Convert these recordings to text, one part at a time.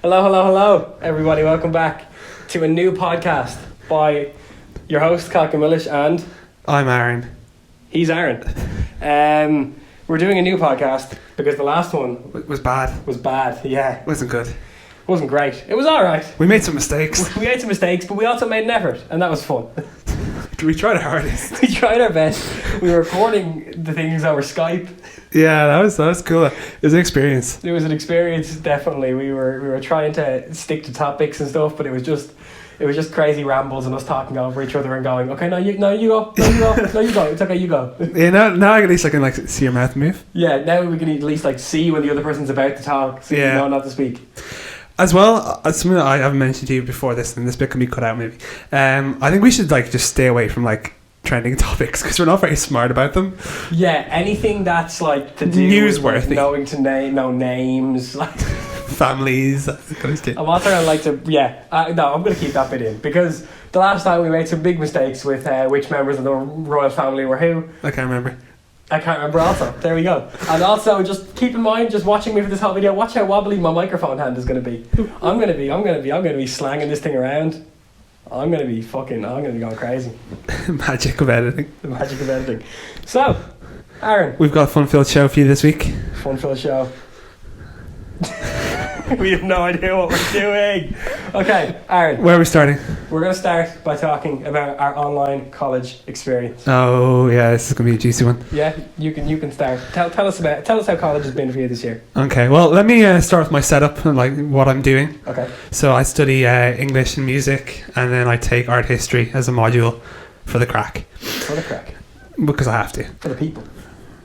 Hello, everybody. Welcome back to a new podcast by your host, Colin Millish, and I'm Aaron. He's Aaron. We're doing a new podcast because the last one was bad. Yeah, Wasn't good. Wasn't great. It was all right. We made some mistakes. We made some mistakes, but we also made an effort, and that was fun. We tried our hardest. We tried our best. We were recording the things over Skype. Yeah, that was cool. It was an experience. It was an experience, definitely. We were trying to stick to topics and stuff, but it was just crazy rambles and us talking over each other and going, okay, you go. It's okay, you go. Yeah, now at least I can see your mouth move. Yeah, now we can at least see when the other person's about to talk, so you know not to speak. As well, something that I haven't mentioned to you before this, and this bit can be cut out maybe. I think we should just stay away from trending topics because we're not very smart about them. Yeah, anything that's to do newsworthy, with knowing to know names, families. That kind of stuff. I'm also I'm going to keep that bit in because the last time we made some big mistakes with which members of the royal family were who. I can't remember also. There we go. And also just keep in mind, just watching me for this whole video, watch how wobbly my microphone hand is going to be. I'm going to be slanging this thing around. I'm going to be going crazy. Magic of editing. The magic of editing. So, Aaron, we've got a fun-filled show for you this week. Fun-filled show. We have no idea what we're doing. Okay, Aaron. Where are we starting? We're going to start by talking about our online college experience. Oh yeah, this is going to be a juicy one. Yeah, you can start. Tell us how college has been for you this year. Okay, well let me start with my setup and what I'm doing. Okay. So I study English and music, and then I take art history as a module for the crack. For the crack. Because I have to. For the people.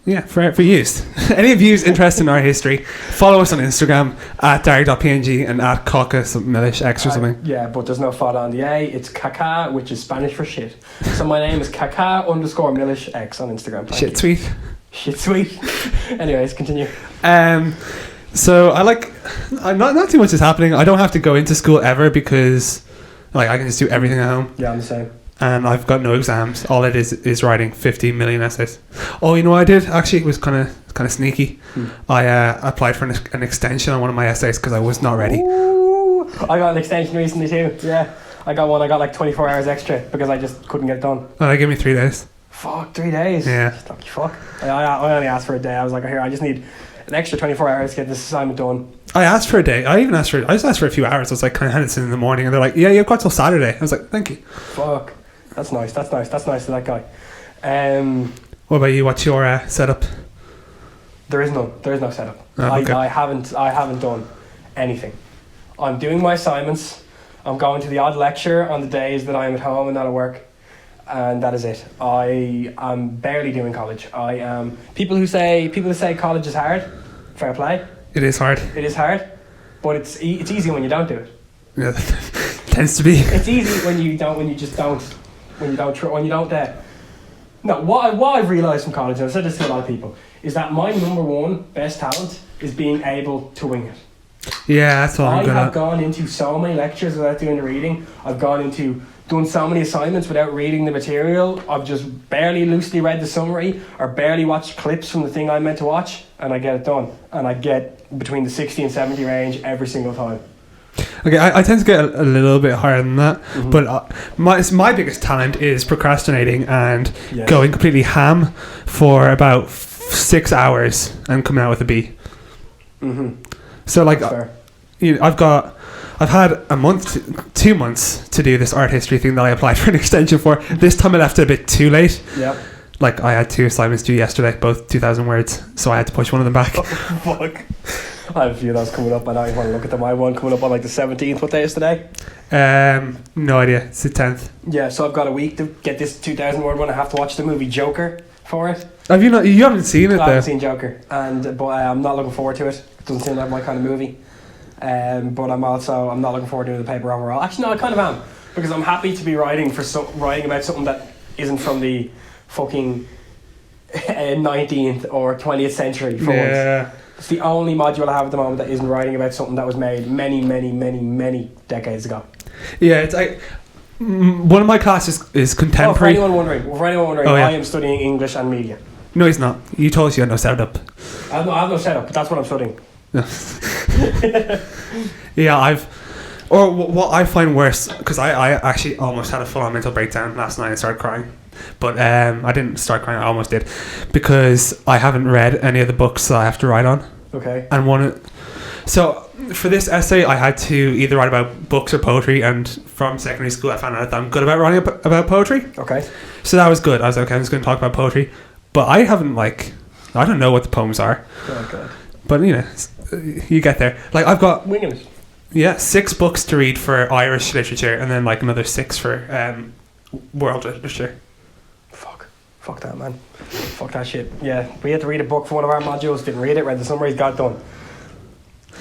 Yeah, for yous. Any of yous interested in art history, follow us on Instagram at dark.png and at ComhraCast or something. Yeah, but there's no fada on the A. It's Kaka, which is Spanish for shit. So my name is Kaka_Millish X on Instagram. Shit sweet. Shit sweet. Anyways, continue. So I'm not too much is happening. I don't have to go into school ever because I can just do everything at home. Yeah, I'm the same. And I've got no exams. All it is writing 50 million essays. Oh, you know what I did? Actually, it was kind of sneaky. I applied for an extension on one of my essays because I was not ready. Ooh, I got an extension recently too. Yeah, I got one. I got 24 hours extra because I just couldn't get it done. Well, they gave me 3 days. Fuck, 3 days? Yeah. Lucky fuck. I only asked for a day. I was like, here, I just need an extra 24 hours to get this assignment done. I asked for a day. I just asked for a few hours. I was can I hand this in the morning? And they're like, yeah, you've got till Saturday. I was like, thank you. Fuck. That's nice of that guy. What about you? What's your setup? There is no setup. Oh, okay. I haven't done anything. I'm doing my assignments. I'm going to the odd lecture on the days that I'm at home and not at work, and that is it. I am barely doing college. I am people who say college is hard. Fair play. It is hard. It is hard, but it's easy when you don't do it. Yeah, tends to be. It's easy when you don't. No, what I've realised from college, and I've said this to a lot of people, is that my number one best talent is being able to wing it. Yeah, that's what I'm good at. I have gone into so many lectures without doing the reading. I've gone into doing so many assignments without reading the material. I've just barely loosely read the summary or barely watched clips from the thing I meant to watch, and I get it done. And I get between the 60 and 70 range every single time. Okay, I tend to get a little bit higher than that, but my biggest talent is procrastinating and going completely ham for about 6 hours and coming out with a B. Mm-hmm. So I've had a month, 2 months to do this art history thing that I applied for an extension for. This time I left it a bit too late. Yeah. I had 2 assignments due yesterday, both 2,000 words, so I had to push one of them back. Oh, fuck. I have a few of those coming up. I don't even want to look at them. I have one coming up on the 17th. What day is today? No idea. It's the 10th. Yeah, so I've got a week to get this 2,000 word one. I have to watch the movie Joker for it. Have you not? You haven't seen it? I haven't seen Joker, but I'm not looking forward to it. It doesn't seem like my kind of movie. But I'm not looking forward to doing the paper overall. Actually, no, I kind of am, because I'm happy to be writing about something that isn't from the fucking 19th or 20th century for once. It's the only module I have at the moment that isn't writing about something that was made many, many, many, many decades ago. Yeah, it's one of my classes is contemporary. For anyone wondering, I am studying English and media. No, he's not. You told us you had no setup. I have no setup, but that's what I'm studying. Yeah, what I find worse, because I actually almost had a full-on mental breakdown last night and started crying. But I didn't start crying, I almost did, because I haven't read any of the books that I have to write on. Okay. And so for this essay, I had to either write about books or poetry, and from secondary school, I found out that I'm good about writing about poetry. Okay. So that was good. I was like, okay, I'm just going to talk about poetry. But I haven't, I don't know what the poems are. Oh, God. But, you get there. Like, I've got... Winging it. Yeah, 6 books to read for Irish literature, and then, another 6 for world literature. Fuck that, man. Fuck that shit. Yeah, we had to read a book for one of our modules, didn't read it, read the summaries, got done.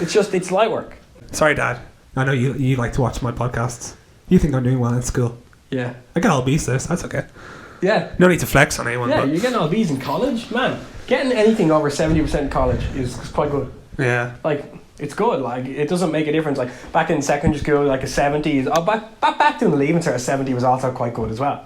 It's light work. Sorry, Dad. I know you like to watch my podcasts. You think I'm doing well in school. Yeah. I get all B's this, that's okay. Yeah. No need to flex on anyone. Yeah, but you're getting all B's in college? Man, getting anything over 70% in college is quite good. Yeah. It's good. It doesn't make a difference. Back in secondary school, a 70 is... Oh, back to the leaving cert, a 70 was also quite good as well.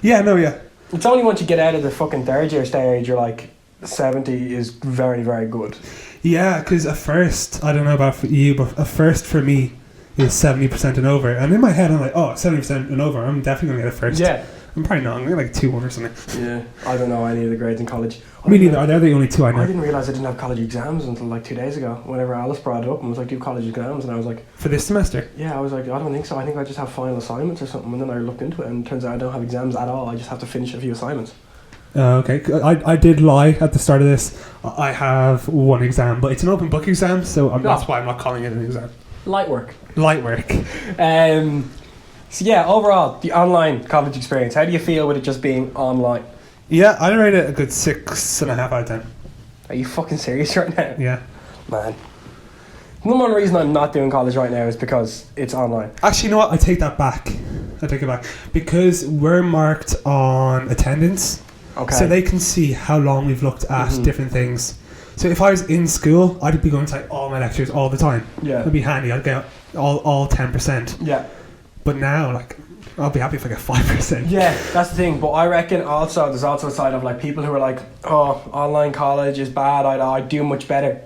Yeah, no, yeah. It's only once you get out of the fucking third year stage, you're 70 is very, very good. Yeah, because a first, I don't know about you, but a first for me is 70% and over. And in my head, I'm like, 70% and over, I'm definitely going to get a first. Yeah. I'm probably not. I'm going to get 2-1 or something. Yeah. I don't know any of the grades in college. Me neither. They're the only 2 I know. I didn't realise I didn't have college exams until 2 days ago. Whenever Alice brought it up and was like, do you have college exams? And I was like... For this semester? Yeah, I was like, I don't think so. I think I just have final assignments or something. And then I looked into it and it turns out I don't have exams at all. I just have to finish a few assignments. Okay. I did lie at the start of this. I have 1 exam, but it's an open book exam, so that's why I'm not calling it an exam. Light work. Light work. So yeah, overall, the online college experience, how do you feel with it just being online? Yeah, I'd rate it a good 6.5 out of 10. Are you fucking serious right now? Yeah. Man. Number one reason I'm not doing college right now is because it's online. Actually, you know what? I take it back. Because we're marked on attendance. Okay. So they can see how long we've looked at different things. So if I was in school, I'd be going to all my lectures all the time. Yeah. It'd be handy. I'd get all 10%. Yeah. But now, I'll be happy if I get 5%. Yeah, that's the thing. But I reckon also there's also a side of people who are online college is bad. I'd do much better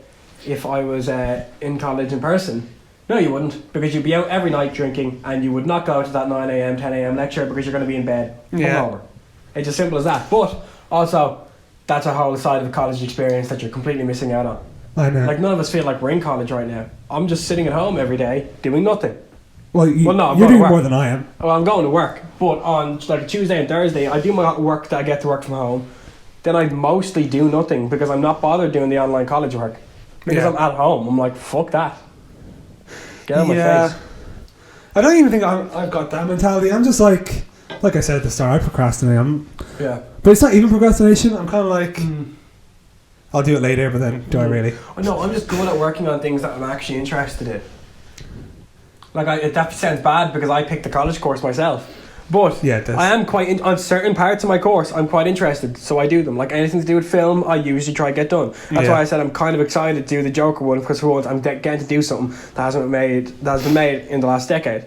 if I was in college in person. No, you wouldn't, because you'd be out every night drinking and you would not go to that 9 a.m, 10 a.m. lecture because you're going to be in bed. Yeah. It's as simple as that. But also, that's a whole side of the college experience that you're completely missing out on. I know. None of us feel like we're in college right now. I'm just sitting at home every day doing nothing. Well, no, you're doing more than I am. Well, I'm going to work, but on Tuesday and Thursday, I do my work that I get to work from home. Then I mostly do nothing because I'm not bothered doing the online college work. Because I'm at home. I'm like, fuck that. Get out of my face. I don't even think I've got that mentality. I'm just like I said at the start, I procrastinate. But it's not even procrastination. I'm kind of I'll do it later, but then do I really? No, I'm just good at working on things that I'm actually interested in. That sounds bad because I picked the college course myself. But yeah, it does. I am quite on certain parts of my course. I'm quite interested, so I do them. Anything to do with film, I usually try to get done. That's why I said I'm kind of excited to do the Joker one because for once I'm getting to do something that has been made in the last decade.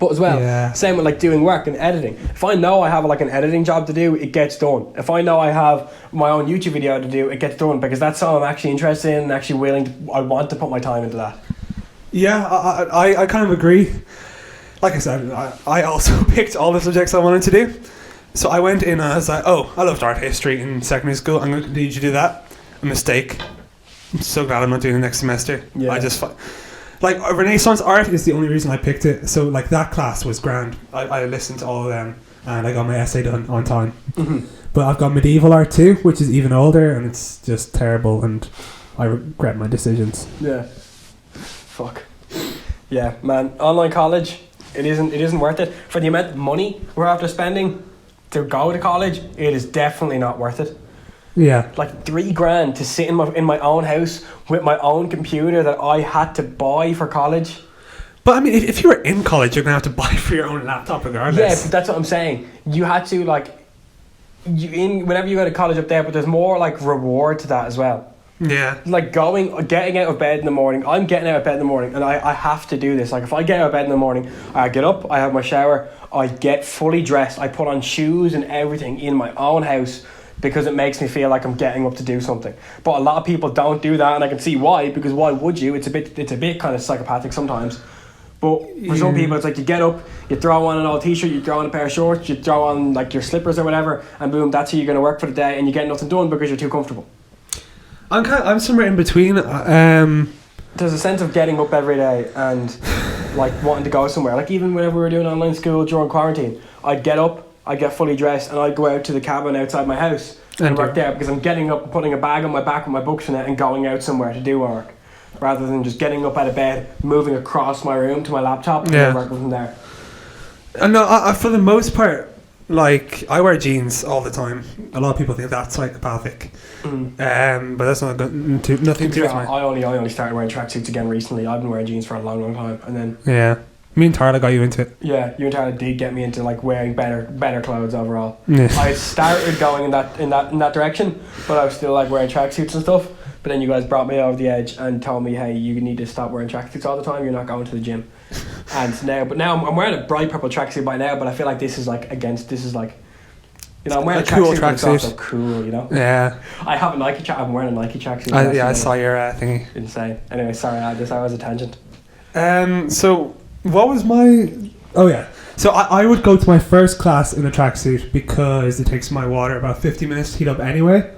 But as well, same with doing work and editing. If I know I have an editing job to do, it gets done. If I know I have my own YouTube video to do, it gets done because that's something I'm actually interested in and actually I want to put my time into that. Yeah, I kind of agree. Like I said, I also picked all the subjects I wanted to do. So I went in and I was like, I loved art history in secondary school. I'm going to need you to do that. A mistake. I'm so glad I'm not doing it next semester. Yeah. I just... Renaissance art is the only reason I picked it. So that class was grand. I listened to all of them and I got my essay done on time. Mm-hmm. But I've got medieval art too, which is even older, and it's just terrible and I regret my decisions. Yeah. Fuck. Yeah, man. Online college, it isn't worth it. For the amount of money we're after spending to go to college, it is definitely not worth it. Yeah. $3,000 to sit in my own house with my own computer that I had to buy for college. But I mean, if you were in college, you're going to have to buy for your own laptop regardless. Yeah, but that's what I'm saying. You had to whenever you go to college up there, but there's more reward to that as well. Yeah. Getting out of bed in the morning. I'm getting out of bed in the morning and I have to do this. If I get out of bed in the morning, I get up, I have my shower, I get fully dressed, I put on shoes and everything in my own house because it makes me feel like I'm getting up to do something. But a lot of people don't do that, and I can see why, because why would you? It's a bit kind of psychopathic sometimes. But for some people, it's like you get up, you throw on an old t-shirt, you throw on a pair of shorts, you throw on like your slippers or whatever, and boom, that's how you're going to work for the day, and you get nothing done because you're too comfortable. I'm somewhere in between. There's a sense of getting up every day and like wanting to go somewhere. Like even whenever we were doing online school during quarantine, I'd get up, I'd get fully dressed, and I'd go out to the cabin outside my house and work there, because I'm getting up, putting a bag on my back with my books in it, and going out somewhere to do work, rather than just getting up out of bed, moving across my room to my laptop and then working from there. No, I, for the most part, like, I wear jeans all the time. A lot of people think that's psychopathic. But that's not nothing to do with me. I only started wearing tracksuits again recently. I've been wearing jeans for a long time, and then me and Tyler got you into it. Yeah, you and Tyler did get me into like wearing better clothes overall. Yeah. I started going in that direction, but I was still like wearing tracksuits and stuff. But then you guys brought me over the edge and told me, hey, you need to stop wearing tracksuits all the time. You're not going to the gym. And now I'm wearing a bright purple tracksuit by now, but I feel like this is like, you know, I'm wearing a cool tracksuit, but it's also cool, you know. Yeah. I have a Nike I'm wearing a Nike tracksuit. I saw your thingy. Insane. Anyway, sorry, that was a tangent. So what was my? Oh yeah. So I would go to my first class in a tracksuit because it takes my water about 50 minutes to heat up anyway.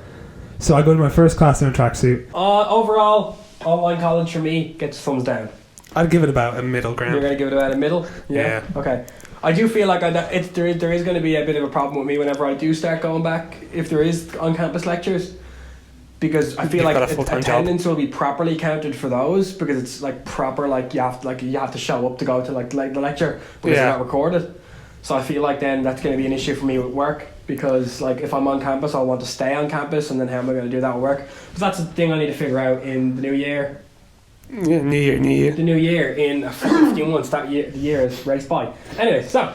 So I go to my first class in a tracksuit. Overall, online college for me gets thumbs down. I'd give it about a middle ground. You're going to give it about a middle? Yeah. Okay. I do feel like there is going to be a bit of a problem with me whenever I do start going back, if there is on-campus lectures, because I feel like attendance will be properly counted for those, because it's like proper, like you have to show up to go to like the lecture because it's not recorded. So I feel like then that's going to be an issue for me with work, because like if I'm on campus, I'll want to stay on campus, and then how am I going to do that with work? Because that's the thing I need to figure out in the new year. Yeah, new year. The new year in a few months. The year is raced by. Anyway, so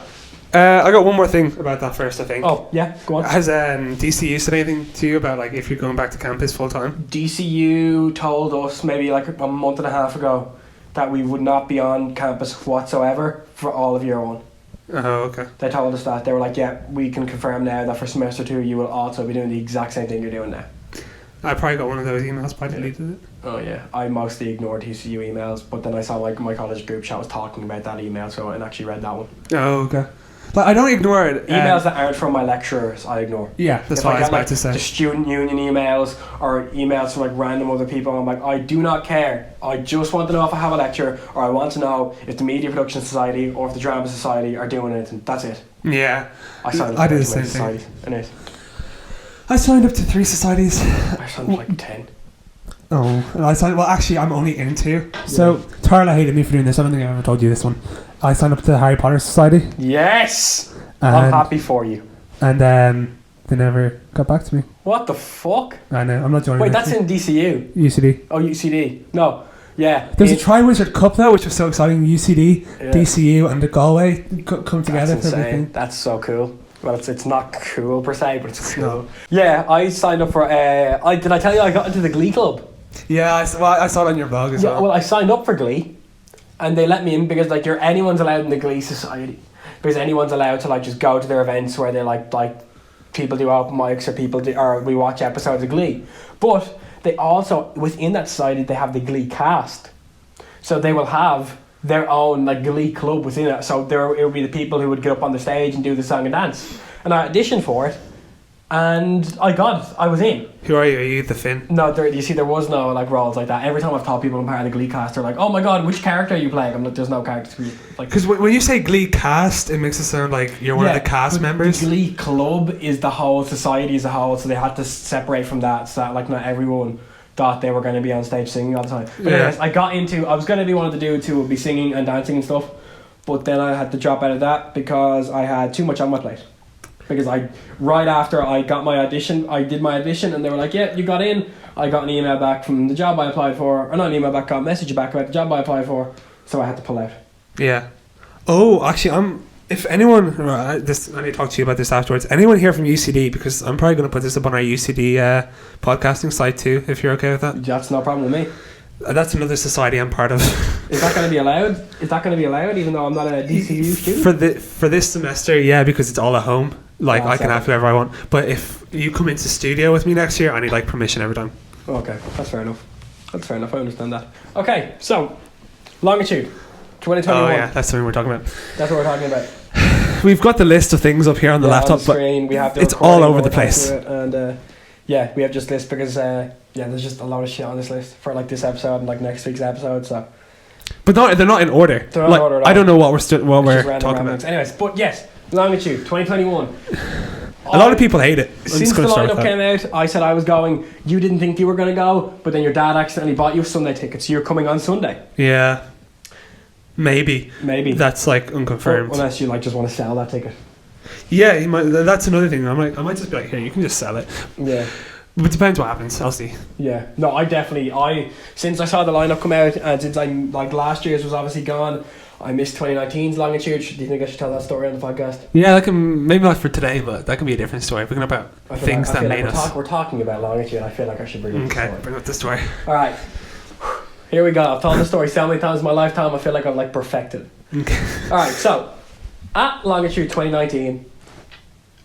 I got one more thing about that first, I think. Oh yeah, go on. Has DCU said anything to you about like if you're going back to campus full time? DCU told us maybe like a month and a half ago that we would not be on campus whatsoever for all of year one. Oh, okay. They told us that. They were like, yeah, we can confirm now that for semester 2 you will also be doing the exact same thing you're doing now. I probably got one of those emails, but I deleted it. Oh yeah, I mostly ignored TCU emails, but then I saw like my college group chat was talking about that email, so I actually read that one. Oh, okay. But I don't ignore it. Emails that aren't from my lecturers, I ignore. Yeah, that's what I was about to say. The student union emails or emails from like random other people, I'm like, I do not care. I just want to know if I have a lecture, or I want to know if the Media Production Society or if the Drama Society are doing anything. That's it. Yeah. I signed up to the same societies. Anyways. I signed up to 3 societies. I signed up like 10. Oh, and actually I'm only in 2. So Tarla hated me for doing this. I don't think I've ever told you this one. I signed up to the Harry Potter Society. Yes! I'm happy for you. And they never got back to me. What the fuck? I know, I'm not joining. Wait, that's in DCU? UCD. Oh, UCD. No. Yeah. There's a Tri-Wizard Cup though, which was so exciting. UCD, DCU and the Galway come together for everything. That's so cool. Well, it's not cool per se, but it's cool. No. Yeah, I signed up for... did I tell you I got into the Glee Club? Yeah, I saw it on your blog as well. Well, I signed up for Glee, and they let me in because like anyone's allowed in the Glee Society, because anyone's allowed to like just go to their events where they like people do open mics, or we watch episodes of Glee. But they also, within that society, they have the Glee cast, so they will have their own like Glee club within it. So it would be the people who would get up on the stage and do the song and dance. And I auditioned for it, and I was in. Who are you? Are you the Finn? No, you see, there was no like roles like that. Every time I've told people I'm part of the Glee cast, they're like, "Oh my god, which character are you playing?" I'm like, "There's no character." Like, because when you say Glee cast, it makes it sound like you're one of the cast members. The Glee club is the whole society as a whole, so they had to separate from that, so that like not everyone thought they were going to be on stage singing all the time. But anyways, I was going to be one of the dudes who would be singing and dancing and stuff, but then I had to drop out of that because I had too much on my plate. Because right after I got my audition, I did my audition, and they were like, "Yeah, you got in." I got an email back from the job I applied for, or not an email back, got a message back about the job I applied for, so I had to pull out. Yeah. Oh, actually, if anyone, I need to talk to you about this afterwards. Anyone here from UCD, because I'm probably going to put this up on our UCD podcasting site too, if you're okay with that. That's no problem with me. That's another society I'm part of. Is that going to be allowed? Even though I'm not a DCU student? For this semester, yeah, because it's all at home. Like I can have whoever I want. But if you come into studio with me next year, I need like permission every time. Okay, that's fair enough. That's fair enough. I understand that. Okay, so Longitude 2021. Oh yeah, that's something we're talking about. That's what we're talking about. We've got the list of things up here on the laptop, on the screen, we have the it's all over the place. And yeah, we have just lists because there's just a lot of shit on this list for like this episode and like next week's episode. So, but they're not in order. They're not in order at all. I don't know what we're talking about. Anyways, but yes, Longitude 2021. A lot of people hate it. Since the lineup came out, I said I was going. You didn't think you were going to go, but then your dad accidentally bought you Sunday tickets. You're coming on Sunday. Yeah. Maybe. That's like unconfirmed. But unless you like just want to sell that ticket. Yeah, you might, that's another thing. I might just be like, here, you can just sell it. Yeah. But it depends what happens. I'll see. Yeah. No, since I saw the lineup come out and since last year's was obviously gone, I missed 2019's Longitude. Do you think I should tell that story on the podcast? Yeah, maybe not for today, but that can be a different story. We're going about things that made us. We're talking about Longitude. I feel like I should bring up the story. Okay, bring up the story. All right. Here we go. I've told the story so many times in my lifetime. I feel like I've like perfected it. Okay. All right. So at Longitude 2019,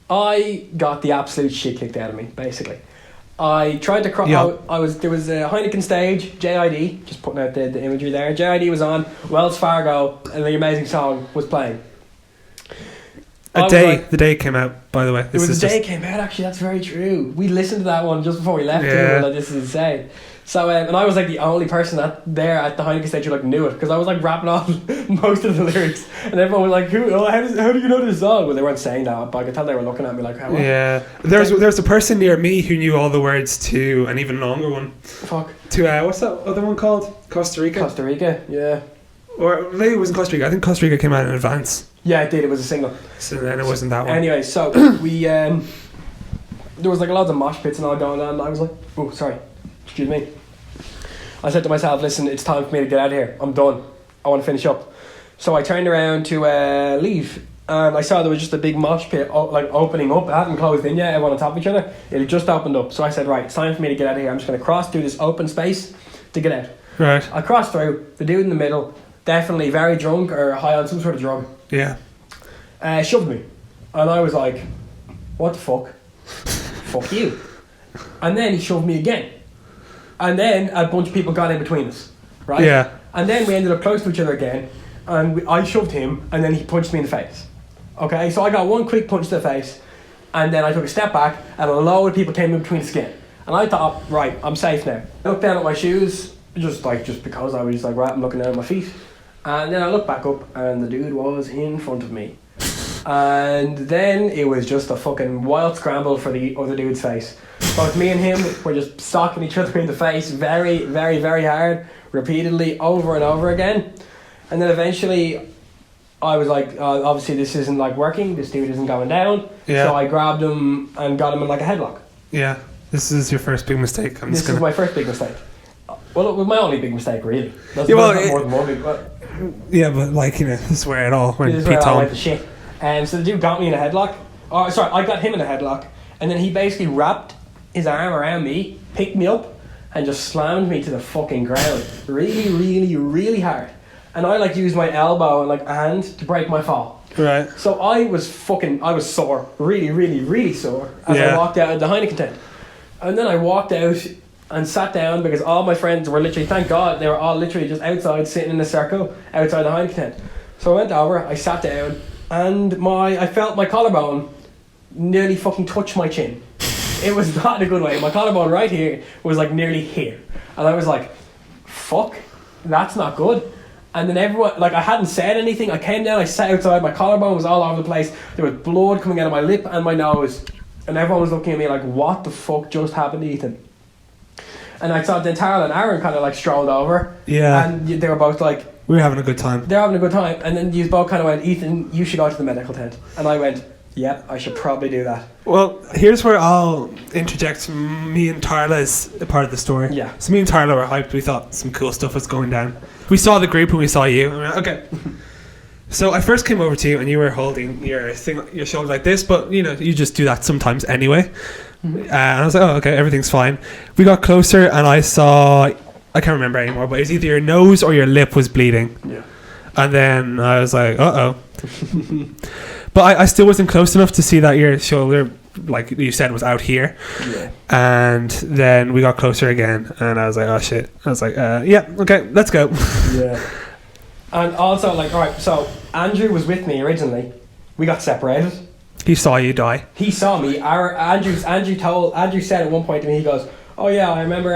I got the absolute shit kicked out of me. Basically, I tried to there was a Heineken stage, JID, just putting out the imagery there. JID was on, Wells Fargo, and the Amazing Song was playing. The day it came out, by the way. It came out, actually, that's very true. We listened to that one just before we left. Yeah. Too, like, this is insane. So, and I was like the only person there at the Heineken stage who like knew it, because I was like rapping off most of the lyrics, and everyone was like, how do you know this song? Well, they weren't saying that, but I could tell they were looking at me like, how? Yeah. There's a person near me who knew all the words to an even longer one. Fuck. To, what's that other one called? Costa Rica? Costa Rica, yeah. Or maybe it wasn't Costa Rica. I think Costa Rica came out in advance. Yeah, it did. It was a single. So then it wasn't that one. Anyway, so we, there was like loads of mosh pits and all going on, and I was like, oh, sorry, excuse me. I said to myself, listen, it's time for me to get out of here. I'm done. I want to finish up. So I turned around to leave, and I saw there was just a big mosh pit opening up. It hadn't closed in yet, everyone on top of each other. It had just opened up. So I said, right, it's time for me to get out of here. I'm just going to cross through this open space to get out. Right. I crossed through. The dude in the middle, definitely very drunk or high on some sort of drug. Yeah. Shoved me. And I was like, what the fuck? Fuck you. And then he shoved me again. And then a bunch of people got in between us, right? Yeah. And then we ended up close to each other again, and I shoved him, and then he punched me in the face. Okay, so I got one quick punch to the face, and then I took a step back, and a load of people came in between the skin. And I thought, right, I'm safe now. I looked down at my shoes, just because I was just like, right, I'm looking down at my feet. And then I looked back up, and the dude was in front of me. And then it was just a fucking wild scramble for the other dude's face. Both me and him were just socking each other in the face very, very, very hard, repeatedly, over and over again. And then eventually I was like, obviously this isn't like working, this dude isn't going down. Yeah. So I grabbed him and got him in like a headlock. Yeah. This is your first big mistake. This is my first big mistake. Well, it was my only big mistake, really. That's more than one big. Yeah, but like, this is where it all went. This is where it all went to shit. So the dude got me in a headlock. I got him in a headlock, and then he basically wrapped his arm around me, picked me up, and just slammed me to the fucking ground, really, really, really hard. And I used my elbow and hand to break my fall. Right. So I was sore, really, really, really sore as I walked out of the Heineken tent. And then I walked out and sat down because all my friends were literally, thank God, they were all literally just outside sitting in a circle outside the Heineken tent. So I went over, I sat down, and I felt my collarbone nearly fucking touch my chin. It was not in a good way. My collarbone right here was nearly here. And I was like, fuck, that's not good. And then everyone, I hadn't said anything. I came down, I sat outside, my collarbone was all over the place. There was blood coming out of my lip and my nose. And everyone was looking at me like, what the fuck just happened to Ethan? And I saw Dental and Aaron kind of strolled over. Yeah. And they were both like, we were having a good time. They're having a good time. And then you both kind of went, Ethan, you should go to the medical tent. And I went, yep, I should probably do that. Well, here's where I'll interject. Me and Tarla is a part of the story. Yeah. So me and Tarla were hyped. We thought some cool stuff was going down. We saw the group and we saw you. And we went, okay. So I first came over to you and you were holding your shoulder like this, but you just do that sometimes anyway. Mm-hmm. And I was like, oh, okay, everything's fine. We got closer and I saw, I can't remember anymore, but it was either your nose or your lip was bleeding. Yeah. And then I was like, uh-oh. But I still wasn't close enough to see that your shoulder like you said, was out here. Yeah. And then we got closer again, and I was like, oh shit. I was like, yeah, okay, let's go. Yeah. And also, like, all right, so Andrew was with me originally. We got separated. He saw you die. He saw me. Andrew said at one point to me, he goes, "Oh yeah, I remember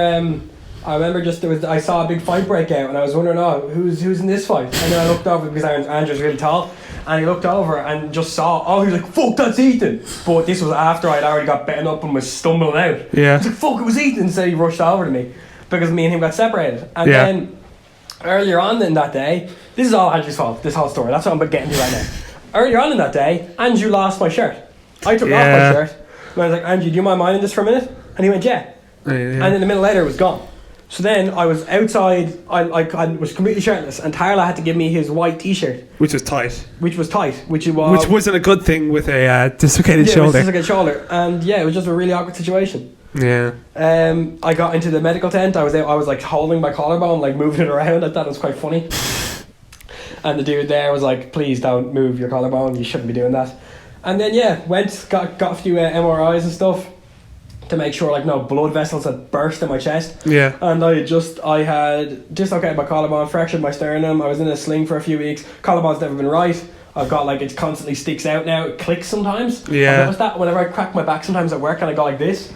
I saw a big fight break out, and I was wondering, oh, who's in this fight?" And then I looked over because Andrew's really tall, and he looked over and just saw, he was like, "Fuck, that's Ethan!" But this was after I'd already got bitten up and was stumbling out. Yeah. He was like, "Fuck, it was Ethan!" So he rushed over to me because me and him got separated, and then earlier on in that day, this is all Andrew's fault. This whole story. That's what I'm getting to right now. Earlier on in that day, Andrew lost my shirt. I took off my shirt. And I was like, "Andrew, do you mind minding this for a minute?" And he went, "Yeah." And then a minute later, it was gone. So then I was outside. I was completely shirtless, and Tarla had to give me his white T-shirt, which was tight. Which wasn't a good thing with a dislocated shoulder. Dislocated shoulder, and it was just a really awkward situation. Yeah. I got into the medical tent. I was like holding my collarbone, like moving it around. I thought it was quite funny. And the dude there was like, "Please don't move your collarbone. You shouldn't be doing that." And then got a few MRIs and stuff to make sure like no blood vessels had burst in my chest. Yeah. And I had dislocated my collarbone, fractured my sternum. I was in a sling for a few weeks. Collarbone's never been right. I've got like, it constantly sticks out now. It clicks sometimes. Yeah. I've noticed that whenever I crack my back sometimes at work and I go like this,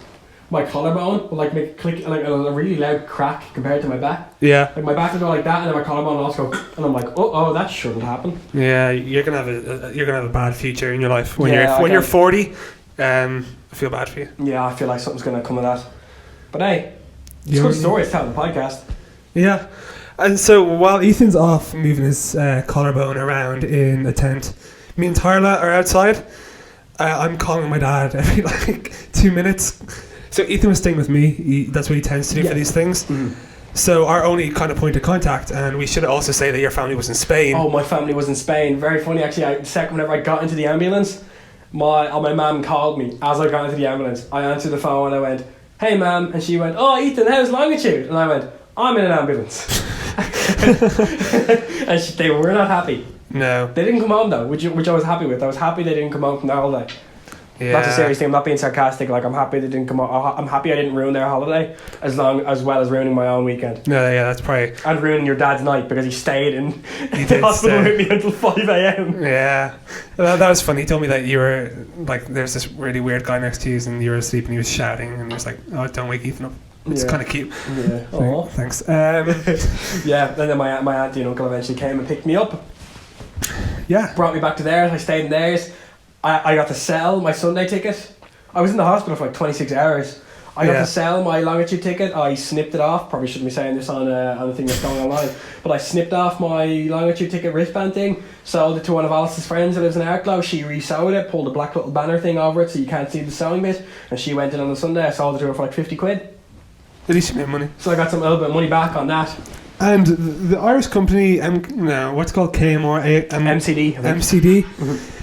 my collarbone will like make a click, like a really loud crack compared to my back. Yeah. Like my back will go like that, and then my collarbone will also go, and I'm like, oh, that shouldn't happen. Yeah, you're gonna have a bad future in your life when you're 40. I feel bad for you. Yeah, I feel like something's gonna come of that. But hey, it's good stories to tell on the podcast. Yeah. And so while Ethan's off moving his collarbone around in a tent, me and Tarla are outside. I'm calling my dad every like 2 minutes. So Ethan was staying with me. That's what he tends to do for these things. Mm-hmm. So our only kind of point of contact, and we should also say that your family was in Spain. Oh, my family was in Spain. Very funny, actually. Whenever I got into the ambulance, my mum called me as I got into the ambulance. I answered the phone and I went, "Hey, mum," and she went, "Oh, Ethan, how's Longitude?" And I went, "I'm in an ambulance." And they were not happy. No, they didn't come home though, which I was happy with. I was happy they didn't come home from their holiday. Yeah. That's a serious thing. I'm not being sarcastic. Like, I'm happy they didn't come out. I'm happy I didn't ruin their holiday as well as ruining my own weekend. No, yeah, that's probably. And ruining your dad's night because he stayed in the hospital with me until 5 a.m. Yeah, that was funny. He told me that you were like, there's this really weird guy next to you, and you were asleep, and he was shouting, and he was like, "Oh, don't wake Ethan up." It's kind of cute. Yeah. Oh, thanks. Yeah. And then my auntie and uncle eventually came and picked me up. Yeah. Brought me back to theirs. I stayed in theirs. I got to sell my Sunday ticket. I was in the hospital for like 26 hours. I got to sell my Longitude ticket. I snipped it off. Probably shouldn't be saying this on the thing that's going online. But I snipped off my Longitude ticket wristband thing, sold it to one of Alice's friends who lives in Arklow. She re-sewed it, pulled a black little banner thing over it so you can't see the sewing bit. And she went in on the Sunday. I sold it to her for like 50 quid. At least you made money. So I got a little bit of money back on that. And the Irish company, what's it called? KMR? MCD. MCD? Mm-hmm.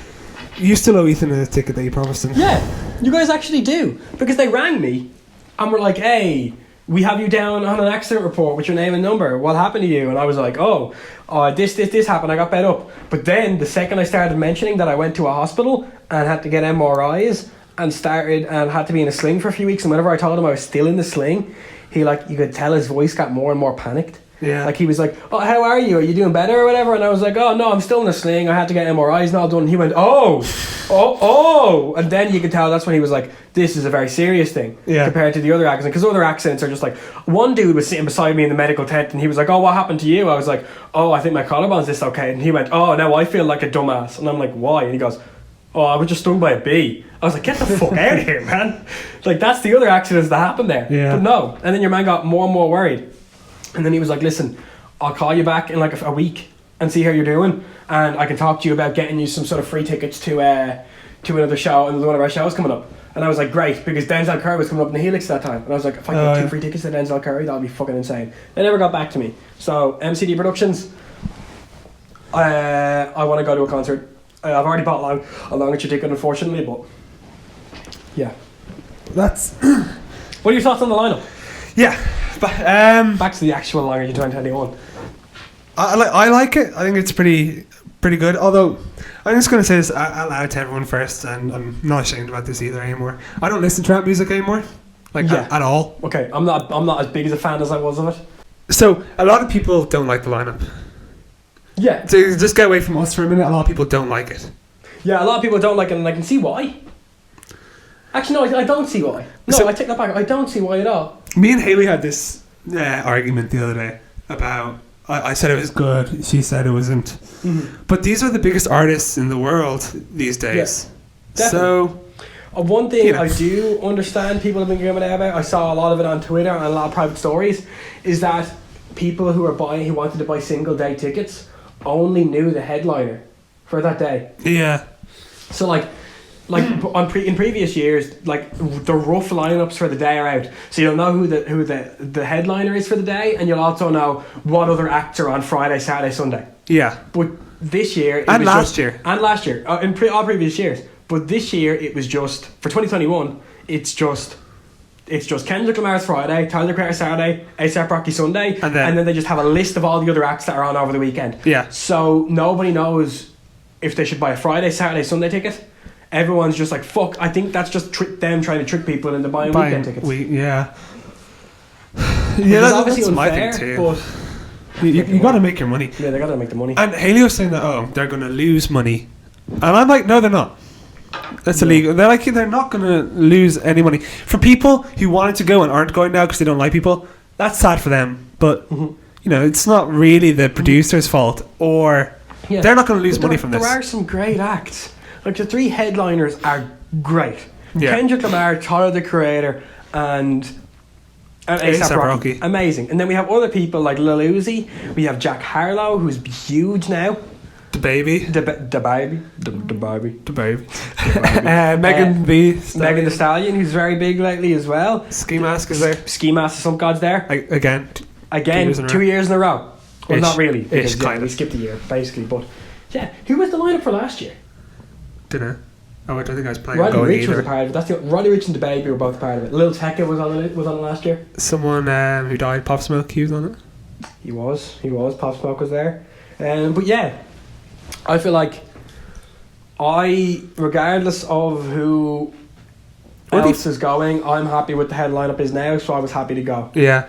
You still owe Ethan a ticket that you promised him. Yeah, you guys actually do. Because they rang me and were like, "Hey, we have you down on an accident report with your name and number. What happened to you?" And I was like, oh, this happened. I got bed up. But then the second I started mentioning that I went to a hospital and had to get MRIs and had to be in a sling for a few weeks, and whenever I told him I was still in the sling, he you could tell his voice got more and more panicked. Yeah. Like he was like, "Oh, how are you? Are you doing better or whatever?" And I was like, "Oh no, I'm still in the sling. I had to get MRIs and all done." And he went, oh, and then you could tell that's when he was like, "This is a very serious thing." Yeah. Compared to the other accident, because other accidents are just like, one dude was sitting beside me in the medical tent and he was like, "Oh, what happened to you?" I was like, "Oh, I think my collarbone's dislocated." And he went, "Oh, now I feel like a dumbass." And I'm like, "Why?" And he goes, "Oh, I was just stung by a bee." I was like, "Get the fuck out of here, man!" Like that's the other accidents that happened there. Yeah. But no, and then your man got more and more worried. And then he was like, "Listen, I'll call you back in like a week and see how you're doing, and I can talk to you about getting you some sort of free tickets to another show, and one of our shows coming up." And I was like, "Great," because Denzel Curry was coming up in the Helix that time, and I was like, "If I get 2 free tickets to Denzel Curry, that'll be fucking insane." They never got back to me. So MCD Productions, I want to go to a concert. I've already bought a Longitude ticket, unfortunately, but yeah. That's. What are your thoughts on the lineup? Yeah. But, back to the actual Longitude 2021. I like it. I think it's pretty pretty good. Although I'm just going to say this out loud to everyone first, and I'm not ashamed about this either anymore. I don't listen to rap music anymore, at all. Okay, I'm not as big as a fan as I was of it. So a lot of people don't like the lineup. Yeah. So just get away from us for a minute. A lot of people don't like it. Yeah, a lot of people don't like it, and I can see why. Actually, no, I don't see why. No, I take that back. I don't see why at all. Me and Haley had this argument the other day about. I said it was good. She said it wasn't. Mm-hmm. But these are the biggest artists in the world these days. Yeah, so, one thing I do understand people have been giving out about. I saw a lot of it on Twitter and a lot of private stories. Is that people who wanted to buy single day tickets only knew the headliner for that day. Yeah. So in previous years, the rough lineups for the day are out, so you'll know who the headliner is for the day, and you'll also know what other acts are on Friday, Saturday, Sunday. Yeah. But this year and last year in all previous years, but this year it was just for 2021. It's just Kendrick Lamar's Friday, Tyler the Creator Saturday, A$AP Rocky Sunday, and then they just have a list of all the other acts that are on over the weekend. Yeah. So nobody knows if they should buy a Friday, Saturday, Sunday ticket. Everyone's just like, fuck, I think that's just them trying to trick people into buying weekend tickets. Yeah, obviously that's unfair, my thing too. But you got to make your money. Yeah, they got to make the money. And Haley was saying that, they're going to lose money. And I'm like, no, they're not. That's illegal. They're not going to lose any money. For people who wanted to go and aren't going now because they don't like people, that's sad for them. But, it's not really the producer's fault. Or they're not going to lose money from this. There are some great acts. Like, the three headliners are great. Yeah. Kendrick Lamar, Tyler the Creator, and A$AP Rocky. Amazing. And then we have other people like Lil Uzi. We have Jack Harlow, who's huge now. The baby. The baby. Megan Thee Stallion, who's very big lately as well. Ski Mask is there. Ski Mask, some gods there. Again, 2 years in a row. Well, not really. Because, we skipped a year, basically. But, yeah. Who was the lineup for last year? Dunno. I don't think I was playing. Roddy Ricch was a part of it. Roddy Ricch and the Baby were both a part of it. Lil Tecca was on it last year. Someone who died, Pop Smoke, he was on it. He was. Pop Smoke was there. But yeah, I feel like regardless of who else is going, I'm happy with the head lineup is now, so I was happy to go. Yeah.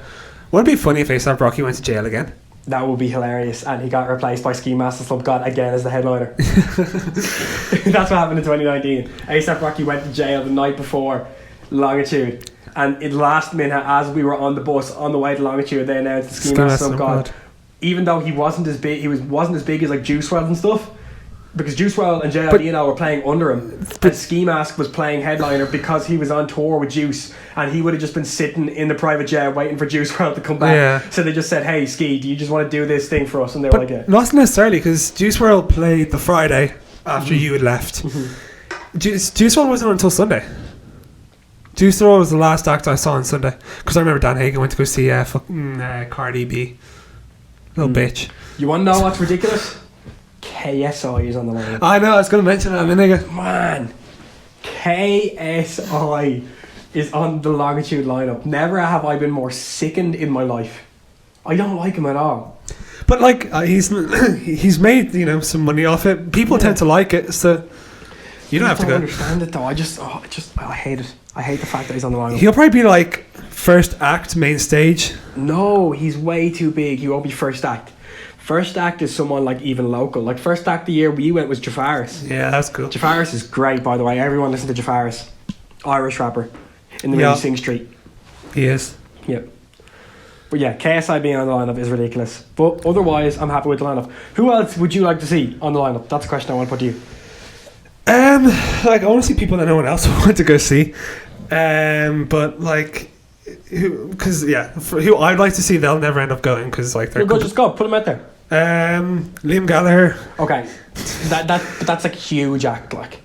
Would it be funny if A$AP Rocky went to jail again? That would be hilarious, and he got replaced by Ski Mask and Slump God again as the headliner. That's what happened in 2019. A$AP Rocky went to jail the night before Longitude, and in the last minute, as we were on the bus on the way to Longitude, they announced the Ski Mask and Slump God. Even though he wasn't as big, wasn't as big as like Juice WRLD and stuff, because Juice WRLD and JLDNO were playing under him, but Ski Mask was playing headliner because he was on tour with Juice, and he would have just been sitting in the private jet waiting for Juice WRLD to come back. Yeah. So they just said, "Hey, Ski, do you just want to do this thing for us?" And they were like, "Yeah." Not necessarily, because Juice WRLD played the Friday after you had left. Juice WRLD wasn't until Sunday. Juice WRLD was the last act I saw on Sunday, because I remember Dan Hagen went to go see Cardi B. Little bitch. You want to know what's ridiculous? KSI is on the line. I know, I was going to mention that a minute ago. Man, KSI is on the Longitude lineup. Never have I been more sickened in my life. I don't like him at all. But he's made some money off it. People tend to like it, so you don't have to go. I understand it though. I hate it. I hate the fact that he's on the lineup. He'll probably be like first act, main stage. No, he's way too big. He won't be first act. First act is someone like even local. Like first act the year we went was Jafaris. Yeah, that's cool. Jafaris is great, by the way. Everyone listen to Jafaris. Irish rapper in the Sing Street. He is. Yep. But yeah, KSI being on the lineup is ridiculous. But otherwise, I'm happy with the lineup. Who else would you like to see on the lineup? That's a question I want to put to you. I want to see people that no one else would to go see. But who I'd like to see, they'll never end up going because they're just go, put them out there. Liam Gallagher. Okay, that's like a huge act, like.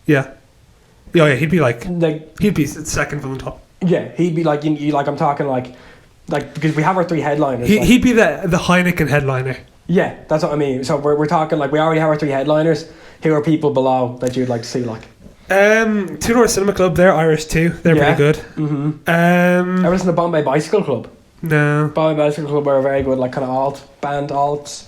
Yeah. Oh yeah, he'd be second from the top. Yeah, he'd be like I'm talking like because we have our three headliners. He'd be the Heineken headliner. Yeah, that's what I mean. So we're talking like we already have our three headliners. Who are people below that you'd like to see, like? Two Door Cinema Club, they're Irish too. They're pretty good. Mm-hmm. Ever listen to Bombay Bicycle Club? No. Bombay Bicycle Club are a very good, like kind of alts.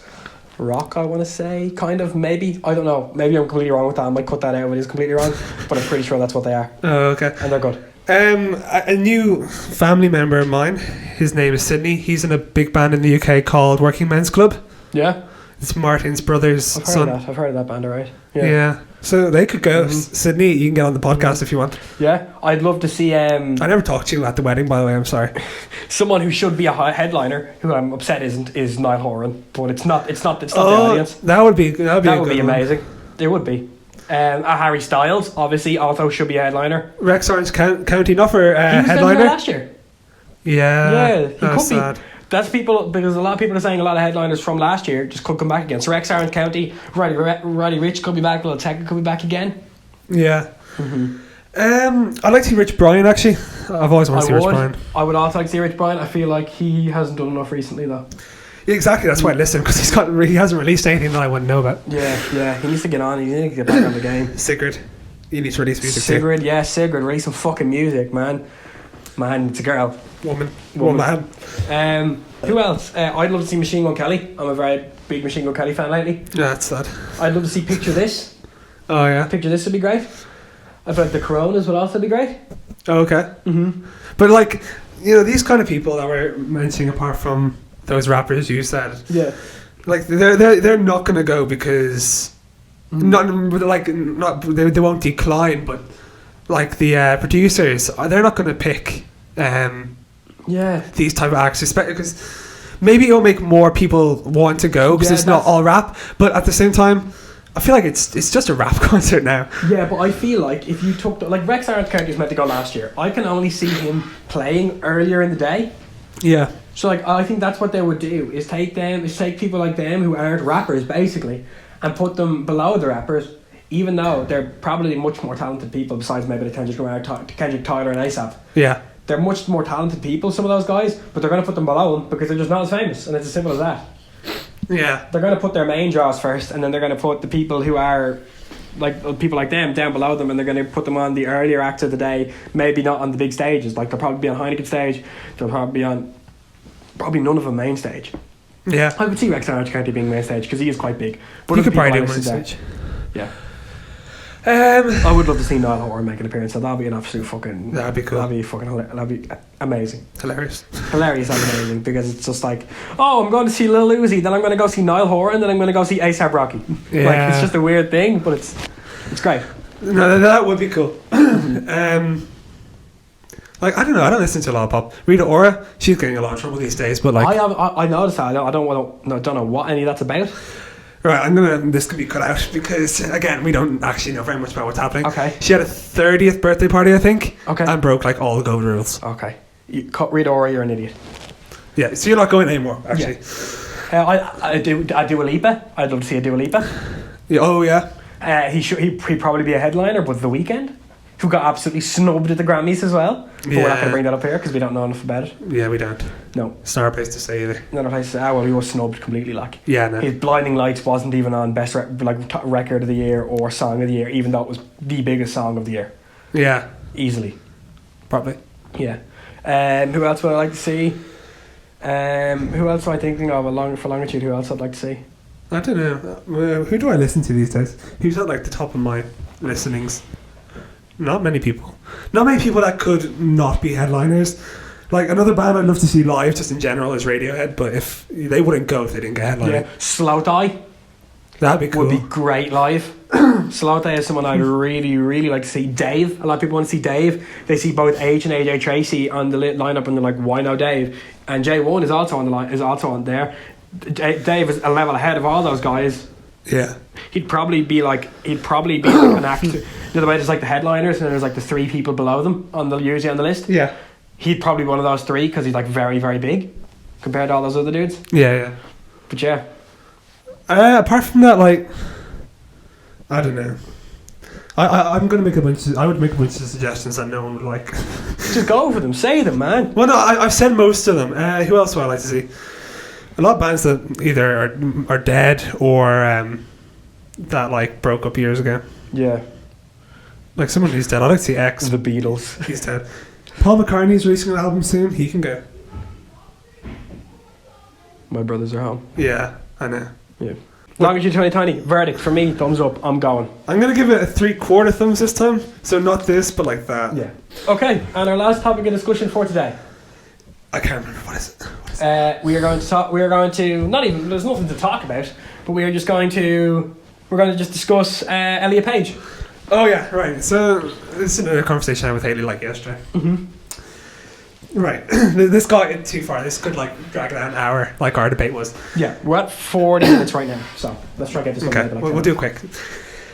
rock, I want to say. Kind of, maybe. I don't know. Maybe I'm completely wrong with that. I might cut that out if it is completely wrong. But I'm pretty sure that's what they are. Oh, okay. And they're good. A new family member of mine, his name is Sydney. He's in a big band in the UK called Working Men's Club. Yeah. It's Martin's brother's son. I've heard of that band, alright. Yeah. So they could go. Sydney, you can get on the podcast if you want. Yeah. I'd love to see... I never talked to you at the wedding, by the way. I'm sorry. Someone who should be a headliner, who I'm upset isn't, is Niall Horan. But it's not the audience. That would be amazing. It would be. Harry Styles, obviously, also should be a headliner. Rex Orange County, not for he was headliner. There last year. Yeah. He could sad. be. That's people, because a lot of people are saying a lot of headliners from last year just could come back again. So Rex Orange County, Roddy Rich could be back, Little Tech could be back again. Yeah. I'd like to see Rich Brian, actually. I've always wanted to see Rich Brian. I would also like to see Rich Brian. I feel like he hasn't done enough recently, though. Yeah, exactly, that's why I listen, because he hasn't released anything that I wouldn't know about. Yeah, he needs to get on. He needs to get back on the game. Sigrid, he needs to release music Sigrid, release some fucking music, man. Man, it's a girl. Woman. Who else? I'd love to see Machine Gun Kelly. I'm a very big Machine Gun Kelly fan lately. Yeah, that's sad. I'd love to see Picture This. Oh, yeah. Picture This would be great. I feel like the Coronas would also be great. Oh, okay. But, like, you know, these kind of people that we're mentioning, apart from those rappers you said, like, they're not going to go because they won't decline, but like the producers, they're not going to pick these type of acts, especially because maybe it'll make more people want to go because it's not all rap, but at the same time I feel like it's just a rap concert now. Yeah, but I feel like if you took like Rex Orange County was meant to go last year, I can only see him playing earlier in the day. Yeah. So like I think that's what they would do is take people like them who aren't rappers basically and put them below the rappers, even though they're probably much more talented people besides maybe the Kendrick Tyler and ASAP. Yeah. They're much more talented people, some of those guys, but they're going to put them below them because they're just not as famous, and it's as simple as that. Yeah. They're going to put their main draws first, and then they're going to put the people who are like people like them down below them, and they're going to put them on the earlier acts of the day, maybe not on the big stages. Like they'll probably be on Heineken stage, they'll probably be on none of them main stage. Yeah. I would see Rex Orange County being main stage because he is quite big. But he could probably do main stage. Yeah. I would love to see Niall Horan make an appearance, so that'd be an absolute fucking... That'd be cool. That'd be amazing. Hilarious and amazing, because it's just like, oh, I'm going to see Lil Uzi, then I'm going to go see Niall Horan, then I'm going to go see A$AP Rocky. Yeah. Like, it's just a weird thing, but it's great. No, that would be cool. Like, I don't know, I don't listen to a lot of pop. Rita Ora, she's getting a lot of trouble these days, but like... I noticed that. I don't know what any of that's about. Right, this could be cut out because, again, we don't actually know very much about what's happening. Okay. She had a 30th birthday party, I think. Okay. And broke, like, all the golden rules. Okay. You cut Rita Ora, you're an idiot. Yeah, so you're not going anymore, actually. Yeah. I do a Lipa. I'd love to see a Dua Lipa. Yeah, oh, yeah. He'd probably be a headliner, but The Weeknd, who got absolutely snubbed at the Grammys as well. But we're not going to bring that up here because we don't know enough about it. Yeah, we don't. No. It's not our place to say either. Not our place to say. Well, he was snubbed completely, like. Yeah, no. His Blinding Lights wasn't even on best record of the year or song of the year, even though it was the biggest song of the year. Yeah. Easily. Probably. Yeah. Who else would I like to see? Who else am I thinking of for Longitude? Who else I'd like to see? I don't know. Who do I listen to these days? Who's at like the top of my listenings? Not many people. Not many people that could not be headliners. Like another band I'd love to see live, just in general, is Radiohead. But if they wouldn't go if they didn't get headlining. Yeah. Slow Die. That'd be cool. Would be great live. Slow Die is someone I'd really, really like to see. Dave. A lot of people want to see Dave. They see both H and AJ Tracy on the lineup, and they're like, "Why no Dave?" And J1 is also on the line. Is also on there. Dave is a level ahead of all those guys. Yeah. He'd probably be like an act. The other way, there's like the headliners, and then there's like the three people below them usually on the list. Yeah. He'd probably be one of those three because he's like very, very big compared to all those other dudes. Yeah. But yeah. Apart from that, like, I don't know. I'm gonna make a bunch. I would make a bunch of suggestions that no one would like. Just go for them. Say them, man. Well, no, I've said most of them. Who else would I like to see? A lot of bands that either are dead or that like broke up years ago. Yeah. Like someone who's dead. I'd like to see X. The Beatles. He's dead. Paul McCartney's releasing an album soon. He can go. My brothers are home. Yeah, I know. Yeah. Longitude 2020, verdict for me, thumbs up, I'm going. I'm going to give it a 3/4 thumbs this time. So not this, but like that. Yeah. Okay, and our last topic of discussion for today. I can't remember, what is it? We are going to, not even, there's nothing to talk about, but we're going to just discuss Elliot Page. Oh yeah, right. So this is another conversation I had with Hayley like yesterday. Mm-hmm. Right. This got too far. This could like drag it out an hour, like our debate was. Yeah, we're at 40 minutes right now, so let's try to get this Okay, done. we'll do it quick.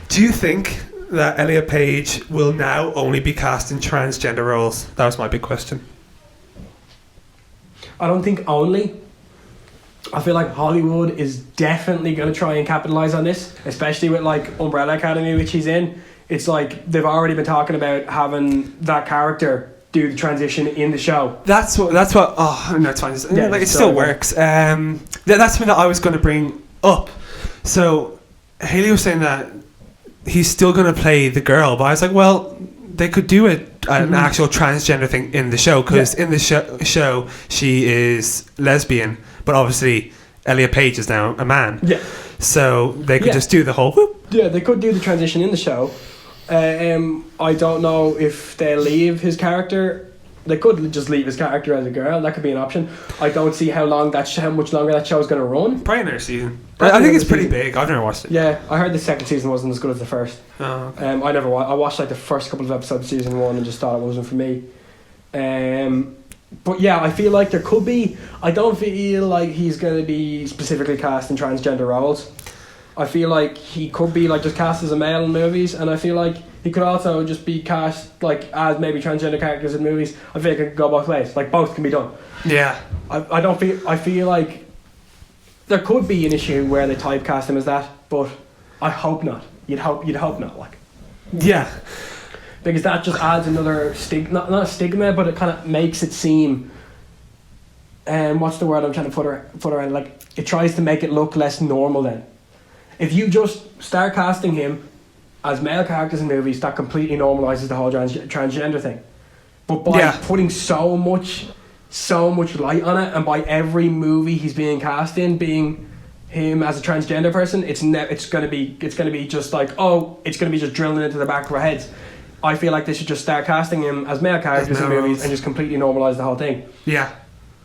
Do you think that Elliot Page will now only be cast in transgender roles? That was my big question. I don't think only. I feel like Hollywood is definitely going to try and capitalize on this, especially with like Umbrella Academy, which he's in. It's like they've already been talking about having that character do the transition in the show. That's what. Oh no, it's fine. Yeah, like it still works. That's something that I was going to bring up. So Hayley was saying that he's still going to play the girl, but I was like, well, they could do an actual transgender thing in the show, because in the show she is lesbian, but obviously Elliot Page is now a man. Yeah. So they could just do the whole whoop. Yeah, they could do the transition in the show. I don't know if they'll leave his character. They could just leave his character as a girl. That could be an option. I don't see how much longer that show's going to run. Probably another season. I think it's pretty big. I've never watched it. Yeah, I heard the second season wasn't as good as the first. Oh, okay. I watched like the first couple of episodes of season 1 and just thought it wasn't for me. But yeah, I feel like there could be. I don't feel like he's going to be specifically cast in transgender roles. I feel like he could be like just cast as a male in movies, and I feel like he could also just be cast like as maybe transgender characters in movies. I feel like it could go both ways. Like both can be done. Yeah. I feel like there could be an issue where they typecast him as that, but I hope not. You'd hope not. Like. Yeah. Because that just adds another not a stigma, but it kind of makes it seem. What's the word I'm trying to put around? Like it tries to make it look less normal. Then, if you just start casting him as male characters in movies, that completely normalizes the whole transgender thing. But by putting so much light on it, and by every movie he's being cast in being him as a transgender person, it's gonna be just like it's gonna be just drilling into the back of our heads. I feel like they should just start casting him as male characters in movies and just completely normalize the whole thing. Yeah.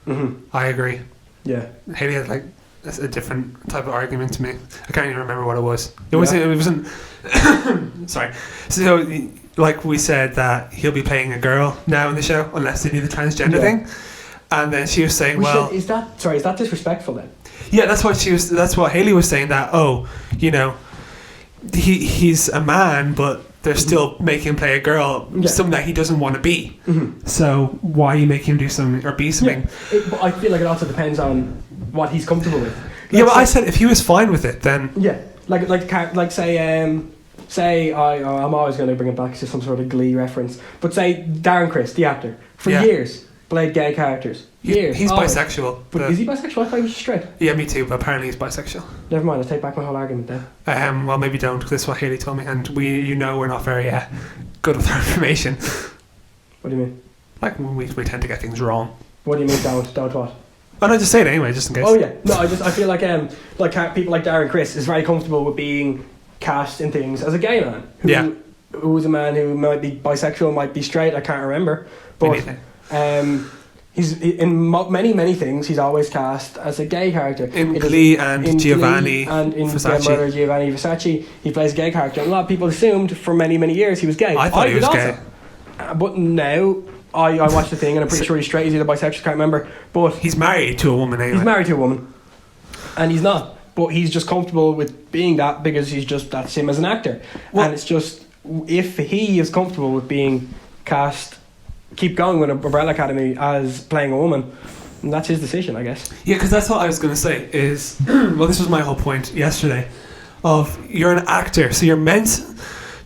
Mm-hmm. I agree. Yeah. Hayley had like a different type of argument to me. I can't even remember what it was. It wasn't sorry. So like we said that he'll be playing a girl now in the show unless they do the transgender thing. And then she was saying, is that disrespectful then? Yeah, that's what Hayley was saying, that he's a man, but they're still making him play a girl, something that he doesn't want to be. Mm-hmm. So why you make him do something or be something? But I feel like it also depends on what he's comfortable with. But I said if he was fine with it, then say I'm always going to bring it back to some sort of Glee reference, but say Darren Criss, the actor, for years played gay characters. He's bisexual. But is he bisexual? I thought he was straight. Yeah, me too, but apparently he's bisexual. Never mind, I take back my whole argument then. Well, maybe don't, because this is what Hayley told me, and we're not very good with our information. What do you mean? Like, we tend to get things wrong. What do you mean, don't what? Oh, no, just say it anyway, just in case. Oh, yeah. No, I feel like people like Darren Criss is very comfortable with being cast in things as a gay man. Who's a man who might be bisexual, might be straight, I can't remember. But he's in many things. He's always cast as a gay character. In Glee and Giovanni and in Versace. Giovanni Versace, he plays a gay character. And a lot of people assumed for many years he was gay. I thought he was gay. But now I watched the thing and I'm pretty sure he's straight. He's either bisexual, can't remember. But he's married to a woman anyway. He's married to a woman, and he's not. But he's just comfortable with being that because that's him as an actor. Well, and it's just if he is comfortable with being cast. Keep going with Umbrella Academy as playing a woman, and that's his decision, I guess. Yeah, because that's what I was going to say is, well, this was my whole point yesterday, of you're an actor, so you're meant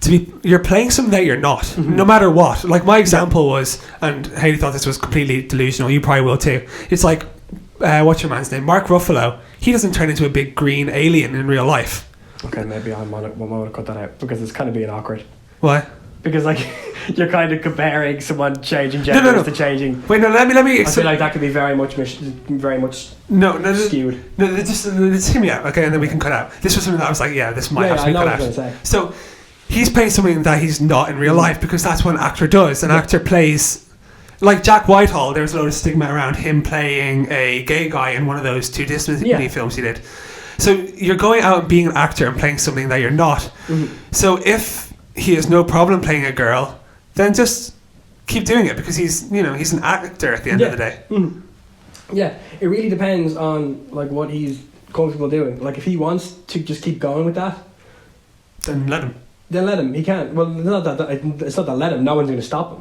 to be, you're playing something that you're not, no matter what. Like my example was, and Hayley thought this was completely delusional, you probably will too, it's like, what's your man's name? Mark Ruffalo. He doesn't turn into a big green alien in real life. Okay, maybe I might want to cut that out, because it's kind of being awkward. Why? because like you're kind of comparing someone changing genders to changing. Wait, no. Let me. I feel like that could be very much skewed. No, just hear me out, okay, and then we can cut out. This was something that I was like, this might have to be cut out. So he's playing something that he's not in real life because that's what an actor does. An actor plays. Like Jack Whitehall, there's a lot of stigma around him playing a gay guy in one of those 2 Disney films he did. So you're going out and being an actor and playing something that you're not. Mm-hmm. So if he has no problem playing a girl, then just keep doing it because he's an actor at the end of the day. Mm-hmm. Yeah, it really depends on like what he's comfortable doing. Like if he wants to just keep going with that, then let him. Then let him. He can't. Well, it's not that let him. No one's going to stop him.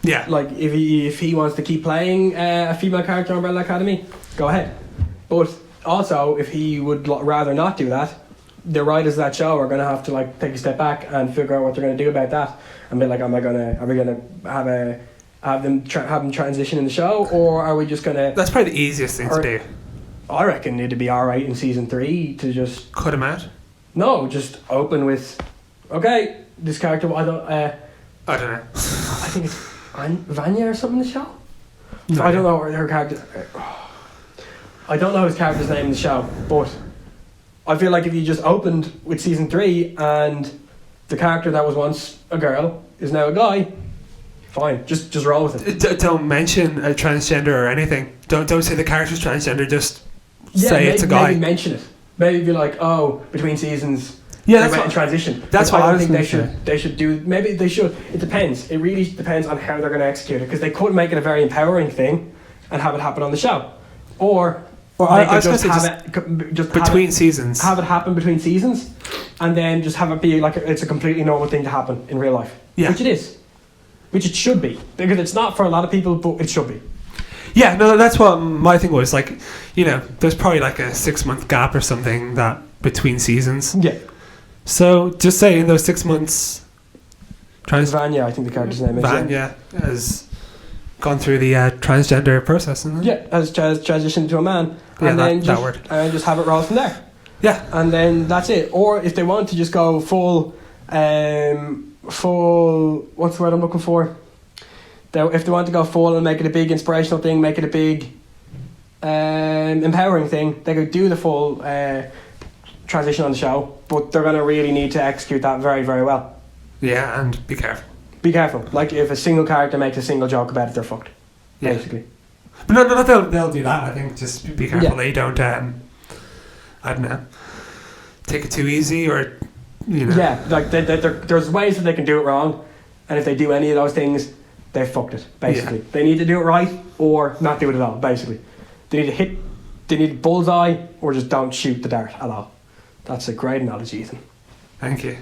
Yeah. Like if he wants to keep playing a female character on Umbrella Academy, go ahead. But also, if he would rather not do that, the writers of that show are going to have to like take a step back and figure out what they're going to do about that, and be like, are we going to have them transition in the show, or are we just going to? That's probably the easiest thing to do. I reckon it'd be alright in season 3 to just cut him out. No, just open with, okay, this character. I don't know. I think it's Vanya or something in the show. No, I don't know her character. I don't know his character's name in the show, but I feel like if you just opened with season 3 and the character that was once a girl is now a guy, fine, just roll with it. Don't mention a transgender or anything. Don't say the character's transgender. Just say it's a guy. Maybe mention it. Maybe be like, between seasons. Yeah, that's in transition. That's what I was think they should do. Maybe they should. It depends. It really depends on how they're going to execute it, because they could make it a very empowering thing and have it happen on the show, or I was just have it just between seasons. Have it happen between seasons, and then just have it be like it's a completely normal thing to happen in real life. Yeah, which it is, which it should be, because it's not for a lot of people, but it should be. Yeah, no, that's what my thing was. Like, there's probably like a 6-month gap or something that between seasons. Yeah. So just say in those 6 months, Vanya, I think the character's name is. Vanya has gone through the transgender process, isn't it? Yeah, has transitioned to a man, and then just have it roll from there. Yeah, and then that's it. Or if they want to just go full, what's the word I'm looking for? If they want to go full and make it a big inspirational thing, make it a big empowering thing, they could do the full transition on the show, but they're going to really need to execute that very, very well. Yeah, and be careful. Be careful. Like, if a single character makes a single joke about it, they're fucked. Yeah. Basically. But no, they'll do that. I think just be careful. They don't, I don't know, take it too easy, or, Yeah, like, there's ways that they can do it wrong, and if they do any of those things, they've fucked it, basically. Yeah. They need to do it right, or not do it at all, basically. They need bullseye, or just don't shoot the dart at all. That's a great analogy, Ethan. Thank you.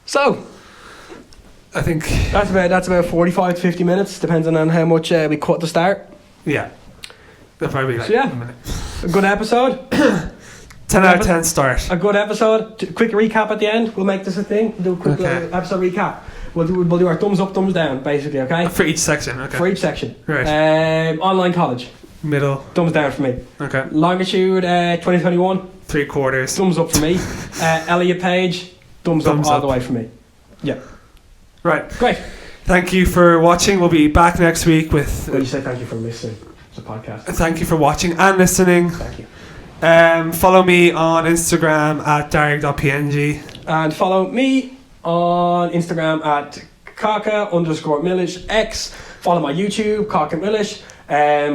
So, I think that's about 45 to 50 minutes, depending on how much we cut the start. Yeah. That'll probably be like a minute. A good episode. 10 out of 10 start. A good episode. Quick recap at the end. We'll make this a thing. Do a quick episode recap. We'll do our thumbs up, thumbs down, basically, okay? For each section, okay. For each section. Right. Online college. Middle. Thumbs down for me. Okay. Longitude 2021. 3/4. Thumbs up for me. Elliot Page. Thumbs up all the way for me. Yeah. Right. Great. Thank you for watching. We'll be back next week with... Well, you say thank you for listening to the podcast. Thank you for watching and listening. Thank you. Follow me on Instagram at Darrig.png. And follow me on Instagram at Kaka_Milish. Follow my YouTube, Kaka Milish.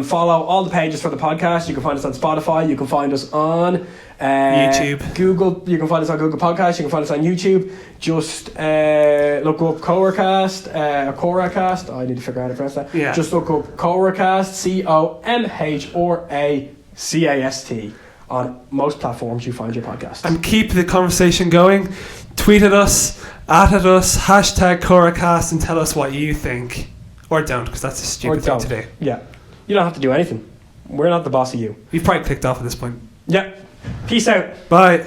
Follow all the pages for the podcast. You can find us on Spotify. You can find us on YouTube, Google. You can find us on Google Podcasts. You can find us on YouTube. Just look up ComhraCast. ComhraCast. I need to figure out how to pronounce that. Yeah. Just look up ComhraCast. ComhraCast on most platforms you find your podcast. And keep the conversation going. Tweet at us, at us, #ComhraCast, and tell us what you think. Or don't, because that's a stupid thing to do. Yeah. You don't have to do anything. We're not the boss of you. You've probably clicked off at this point. Yeah. Peace out. Bye.